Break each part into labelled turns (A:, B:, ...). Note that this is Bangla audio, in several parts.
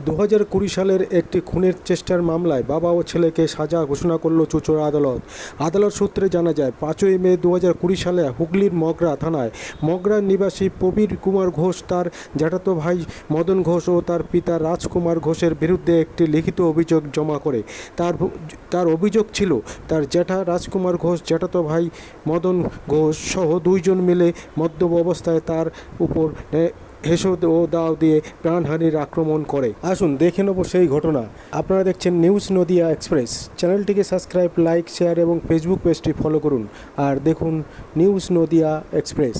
A: 2020 সালের একটি খুনের চেষ্টার মামলায় বাবা ও ছেলেকে সাজা ঘোষণা করল চুঁচুড়া আদালত। আদালত সূত্রে জানা যায়, 5ই মে 2020 সালে হুগলির মগরা থানায় মগরার নিবাসী প্রবীর কুমার ঘোষ তার জ্যাঠাতো ভাই মদন ঘোষ ও তার পিতা রাজকুমার ঘোষের বিরুদ্ধে একটি লিখিত অভিযোগ জমা করে। তার অভিযোগ ছিল, তার জ্যাঠা রাজকুমার ঘোষ, জ্যাঠাতো ভাই মদন ঘোষ সহ দুইজন মিলে মদ্যপ অবস্থায় তার উপর হেসো ও দাও দিয়ে প্রাণহানির আক্রমণ করে। আসুন দেখে নেব সেই ঘটনা। আপনারা দেখছেন নিউজ নদিয়া এক্সপ্রেস। চ্যানেলটিকে সাবস্ক্রাইব, লাইক, শেয়ার এবং ফেসবুক পেজটি ফলো করুন। আর দেখুন নিউজ নদিয়া এক্সপ্রেস।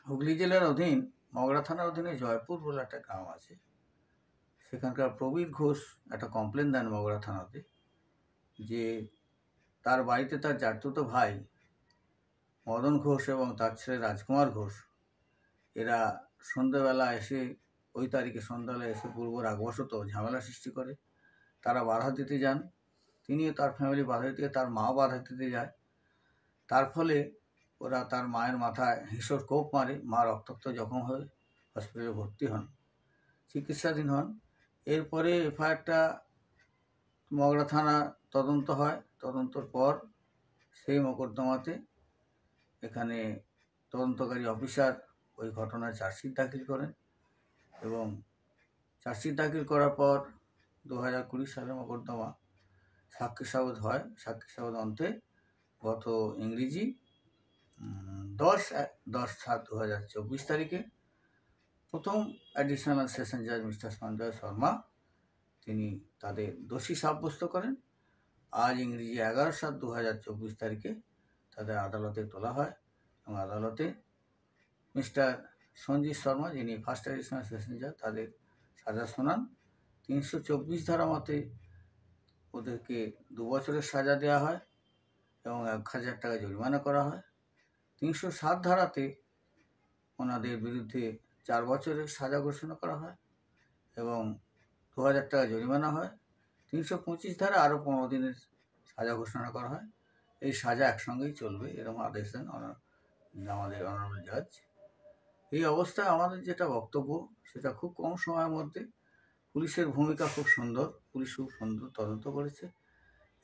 B: হুগলি জেলার অধীন মগরা থানার অধীনে জয়পুর বলে একটা গ্রাম আছে। সেখানকার প্রবীর ঘোষ একটা কমপ্লেন দেন মগরা থানাতে যে তার বাড়িতে তার জ্যাঠতো ভাই মদন ঘোষ এবং তার ছেলে রাজকুমার ঘোষ এরা সন্ধ্যেবেলা এসে ওই তারিখে সন্ধ্যাবেলা এসে পূর্ব রাগবশত ঝামেলা সৃষ্টি করে। তারা বাধা দিতে যান, তিনিও তার ফ্যামিলি বাধা দিতে, তার মাও বাধা দিতে যায়। তার ফলে ওরা তার মায়ের মাথায় হিঁসর কোপ মারে, মা রক্তাক্ত জখম হয়ে হসপিটালে ভর্তি হন, চিকিৎসাধীন হন। এরপরে এফআইআরটা মগরা থানা তদন্ত হয়। তদন্তর পর সেই মোকদ্দমাতে এখানে তদন্তকারী অফিসার ওই ঘটনায় চার্জশিট দাখিল করেন এবং চার্জশিট দাখিল করার পর 2020 সালে মোকদ্দমা সাক্ষী সাবদ হয়। সাক্ষী সাবদ অন্তে গত ইংরেজি 10/7/2024 তারিখে প্রথম অ্যাডিশনাল সেশন জাজ মিস্টার সঞ্জয় শর্মা তিনি তাদের দোষী সাব্যস্ত করেন। আজ ইংরেজি 11/7/2024 তারিখে তাদের আদালতে তোলা হয় এবং আদালতে মিস্টার সঞ্জীব শর্মা, যিনি ফার্স্ট অ্যাডিশনাল সেশন জাজ, তাদের সাজা শোনান। 324 ধারা মতে ওদেরকে 2 বছরের সাজা দেওয়া হয় এবং 1000 টাকা জরিমানা করা হয়। 307 ধারাতে ওনাদের বিরুদ্ধে 4 বছরের সাজা ঘোষণা করা হয় এবং 2000 টাকা জরিমানা হয়। 325 ধারা আরও 15 দিনের সাজা ঘোষণা করা হয়। এই সাজা একসঙ্গেই চলবে, এরকম আদেশ দেন আমাদের অনারেবল জাজ। এই অবস্থায় আমাদের যেটা বক্তব্য, সেটা খুব কম সময়ের মধ্যে পুলিশের ভূমিকা খুব সুন্দর, পুলিশ খুব সুন্দর তদন্ত করেছে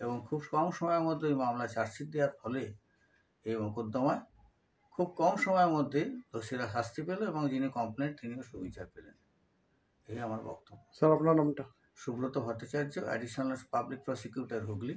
B: এবং খুব কম সময়ের মধ্যে এই মামলা চার্জশিট দেওয়ার ফলে এই মোকদ্দমায় খুব কম সময়ের মধ্যে দোষীরা শাস্তি পেল এবং যিনি কমপ্লেন তিনিও সুবিচার পেলেন। এই আমার বক্তব্য।
A: স্যার, আপনার নামটা?
B: Subrata Bhattacharya, additional public prosecutor, Hooghly.